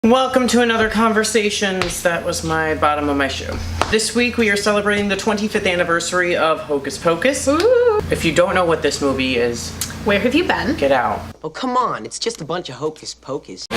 Welcome to another Converse-ations. That was my bottom of my shoe. This week we are celebrating the 25th anniversary of Hocus Pocus. Ooh. If you don't know what this movie is, where have you been? Get out. Oh, come on. It's just a bunch of hocus pocus.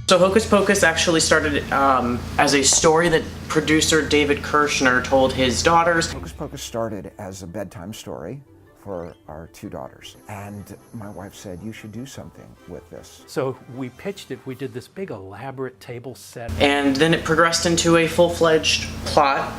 So Hocus Pocus actually started as a story that producer David Kirshner told his daughters. Hocus Pocus started as a bedtime story for our two daughters. And my wife said, you should do something with this. So we pitched it, we did this big elaborate table set. And then it progressed into a full-fledged plot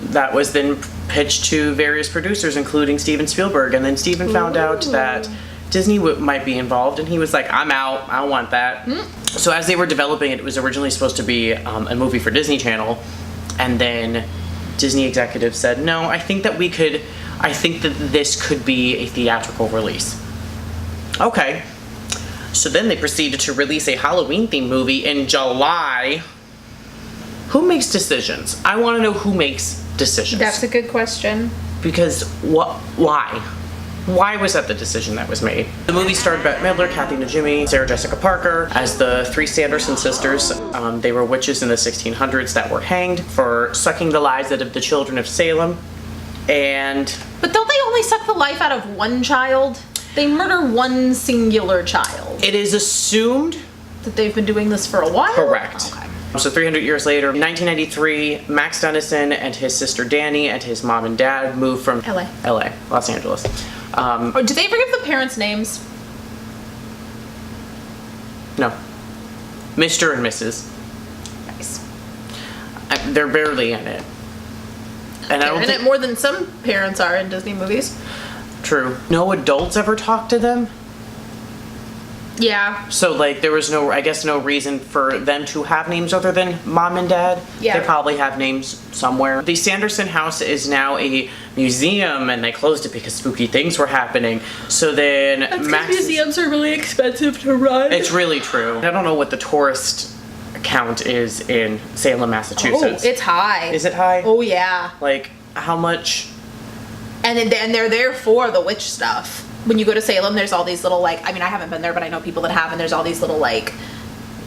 that was then pitched to various producers, including Steven Spielberg. And then Steven found out that Disney might be involved, and he was like, I'm out, I don't want that. So as they were developing it, it was originally supposed to be a movie for Disney Channel, and then Disney executives said, no, I think that this could be a theatrical release. Okay. So then they proceeded to release a Halloween-themed movie in July. Who makes decisions? I want to know who makes decisions. That's a good question. Because why? Why was that the decision that was made? The movie starred Bette Midler, Kathy Najimy, Sarah Jessica Parker as the three Sanderson sisters. They were witches in the 1600s that were hanged for sucking the lives out of the children of Salem. But don't they only suck the life out of one child? They murder one singular child. It is assumed that they've been doing this for a while? Correct. Okay. So 300 years later, in 1993, Max Dennison and his sister Danny and his mom and dad moved from LA, Los Angeles. Do they ever give the parents' names? No. Mr. and Mrs. Nice. They're barely in it. And they're in it more than some parents are in Disney movies. True. No adults ever talk to them? Yeah. So, like, there was no reason for them to have names other than mom and dad. Yeah. They probably have names somewhere. The Sanderson house is now a museum, and they closed it because spooky things were happening. So then museums are really expensive to run. It's really true. I don't know what the tourist count is in Salem, Massachusetts. Oh, it's high. Is it high? Oh, yeah. Like, how much? And they're there for the witch stuff. When you go to Salem, there's all these little, like, I mean, I haven't been there, but I know people that have, and there's all these little, like,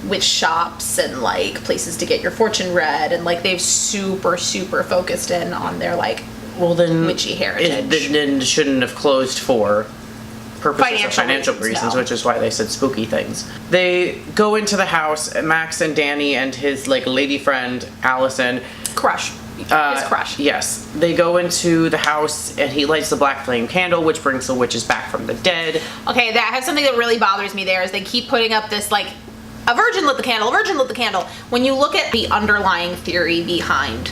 witch shops and, like, places to get your fortune read, and, like, they've super focused in on their, like, witchy heritage. It shouldn't have closed for purposes of financial reasons, no. Which is why they said spooky things. They go into the house, Max and Danny and his, like, lady friend, Allison. Crush. His crush. Yes. They go into the house and he lights the black flame candle, which brings the witches back from the dead. Okay, that has something that really bothers me there is they keep putting up this, like, a virgin lit the candle, a virgin lit the candle. When you look at the underlying theory behind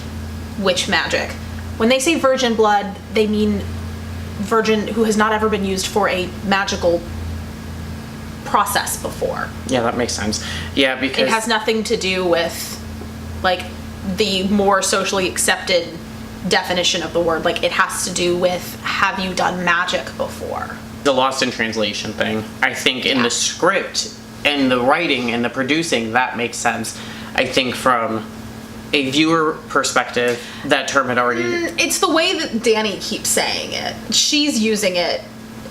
witch magic, when they say virgin blood, they mean virgin who has not ever been used for a magical process before. Yeah, that makes sense. Yeah, because it has nothing to do with, like, the more socially accepted definition of the word. Like, it has to do with, have you done magic before? The lost in translation thing. I think in the script and the writing and the producing, that makes sense. I think from a viewer perspective, that term had already... It's the way that Danny keeps saying it. She's using it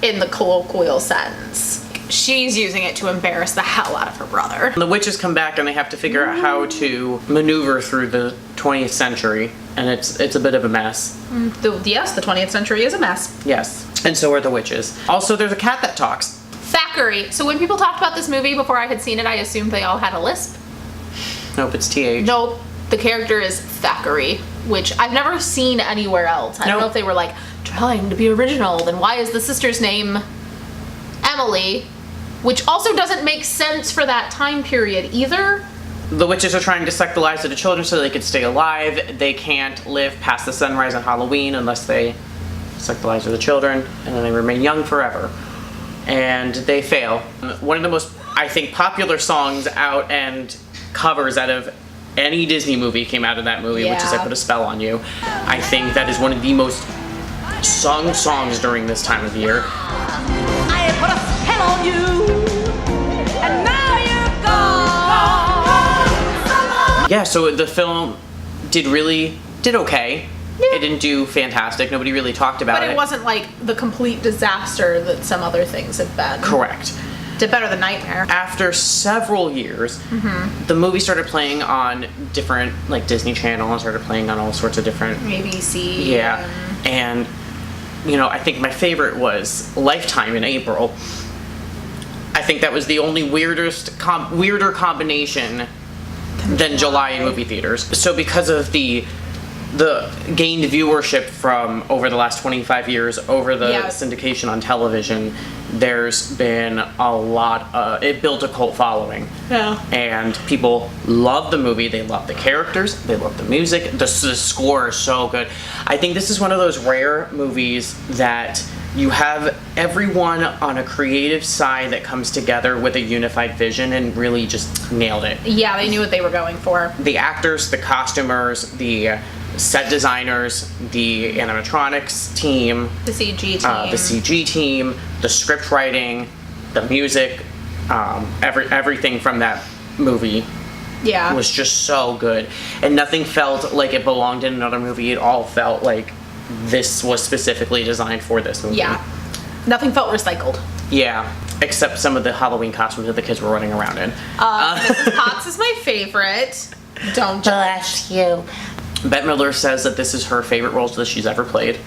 in the colloquial sense. She's using it to embarrass the hell out of her brother. The witches come back and they have to figure out how to maneuver through the 20th century, and it's a bit of a mess. Yes, the 20th century is a mess. Yes, and so are the witches. Also, there's a cat that talks. Thackeray. So when people talked about this movie before I had seen it, I assumed they all had a lisp. Nope, it's TH. Nope, the character is Thackeray, which I've never seen anywhere else. I don't know if they were, like, trying to be original. Then why is the sister's name Emily? Which also doesn't make sense for that time period either. The witches are trying to suck the lives of the children so they could stay alive. They can't live past the sunrise on Halloween unless they suck the lives of the children, and then they remain young forever. And they fail. One of the most, I think, popular songs out and covers out of any Disney movie came out of that movie, which is I Put a Spell on You. I think that is one of the most sung songs during this time of year. I put a spell on you, and now you're gone. Yeah, so the film did okay. It didn't do fantastic. Nobody really talked about it. But it wasn't like the complete disaster that some other things have been. Correct. Did better than Nightmare. After several years, the movie started playing on different, like, Disney Channel, and started playing on all sorts of different... ABC. Yeah. And, you know, I think my favorite was Lifetime in April. I think that was the only weirder combination than July in movie theaters. So because of the gained viewership from over the last 25 years over the syndication on television, there's been a lot it built a cult following. Yeah. And people love the movie, they love the characters, they love the music, the score is so good. I think this is one of those rare movies that you have everyone on a creative side that comes together with a unified vision and really just nailed it. Yeah, they knew what they were going for. The actors, the costumers, the set designers, the animatronics team, The CG team. the script writing, the music, everything from that movie was just so good. And nothing felt like it belonged in another movie. It all felt like this was specifically designed for this movie. Yeah. Nothing felt recycled. Yeah, except some of the Halloween costumes that the kids were running around in. Mrs. Potts is my favorite. Don't Bless you. Bette Midler says that this is her favorite role that she's ever played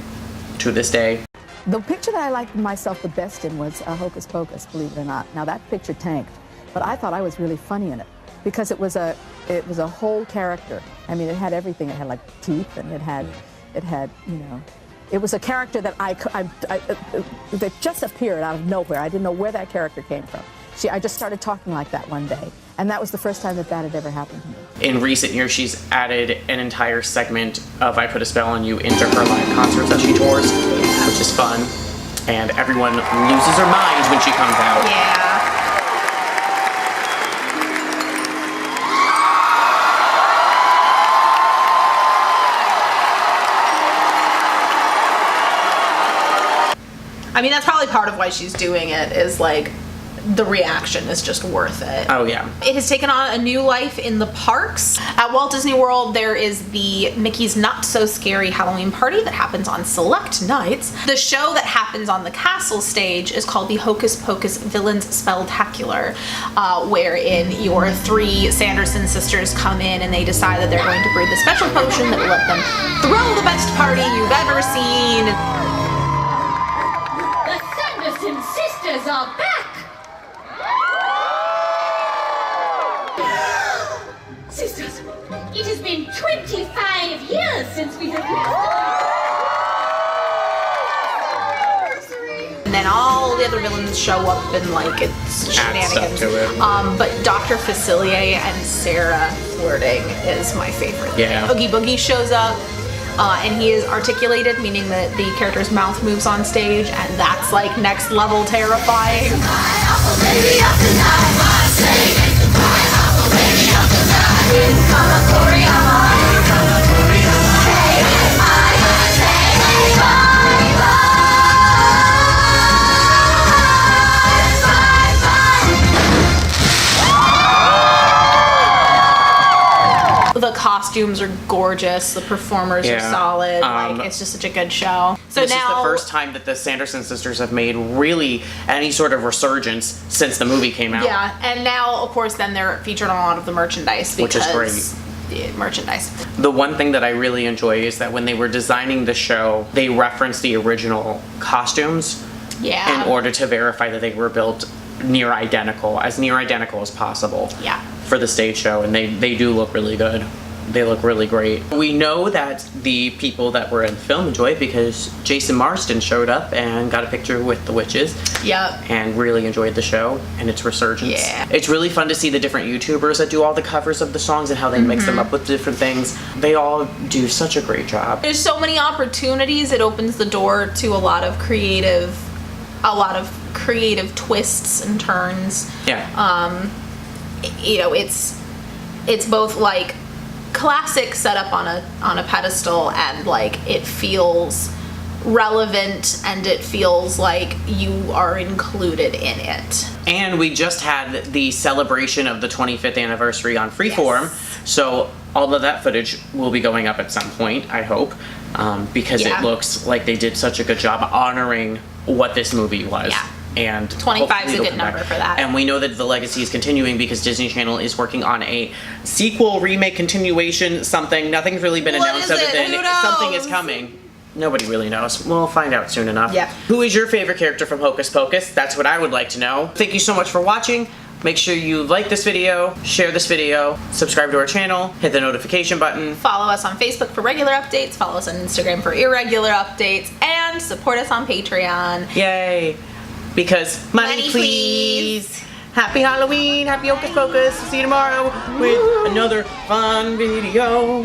to this day. The picture that I liked myself the best in was Hocus Pocus, believe it or not. Now that picture tanked, but I thought I was really funny in it because it was a whole character. I mean, it had everything. It had like teeth, and it had you know, it was a character that that just appeared out of nowhere. I didn't know where that character came from. I just started talking like that one day, and that was the first time that had ever happened to me. In recent years, she's added an entire segment of I Put a Spell on You into her live concerts that she tours, which is fun, and everyone loses their minds when she comes out. Yeah. I mean, that's probably part of why she's doing it, is like the reaction is just worth it. Oh yeah. It has taken on a new life in the parks. At Walt Disney World, there is the Mickey's Not So Scary Halloween Party that happens on select nights. The show that happens on the castle stage is called the Hocus Pocus Villains Spelltacular, wherein your three Sanderson sisters come in and they decide that they're going to brew the special potion that will let them throw the best party you've ever seen. The Sanderson Sisters are back! Sisters, it has been 25 years since we have met. And then all the other villains show up and like it's shenanigans. But Dr. Facilier and Sarah flirting is my favorite. Yeah. Oogie Boogie shows up. And he is articulated, meaning that the character's mouth moves on stage, and that's like next level terrifying. The costumes are gorgeous. The performers are solid. Like, it's just such a good show. So this now, is the first time that the Sanderson sisters have made really any sort of resurgence since the movie came out. yeah, and now of course then they're featured on a lot of the merchandise because Which is great. Yeah, merchandise. The one thing that I really enjoy is that when they were designing the show, they referenced the original costumes Yeah. in order to verify that they were built as near identical as possible. Yeah. For the stage show, and they do look really good. They look really great. We know that the people that were in the film enjoy it because Jason Marsden showed up and got a picture with the witches. Yep. And really enjoyed the show and its resurgence. Yeah. It's really fun to see the different YouTubers that do all the covers of the songs and how they mix them up with different things. They all do such a great job. There's so many opportunities. It opens the door to a lot of creative twists and turns. Yeah. You know, it's both like classic set up on a pedestal, and like it feels relevant and it feels like you are included in it. And we just had the celebration of the 25th anniversary on Freeform, so all of that footage will be going up at some point, I hope. because Yeah. it looks like they did such a good job honoring what this movie was. Yeah. And 25 is hopefully a it'll good come back. number for that. And we know that the legacy is continuing because Disney Channel is working on a sequel, remake, continuation, something. Nothing's really been What announced is other it? than Who knows? something is coming. Nobody really knows. We'll find out soon enough. Yeah. Who is your favorite character from Hocus Pocus? That's what I would like to know. Thank you so much for watching. Make sure you like this video, share this video, subscribe to our channel, hit the notification button. Follow us on Facebook for regular updates, follow us on Instagram for irregular updates, and support us on Patreon. Yay! Because money, Money, please. Happy Halloween, happy Hocus Pocus. See you tomorrow with another fun video.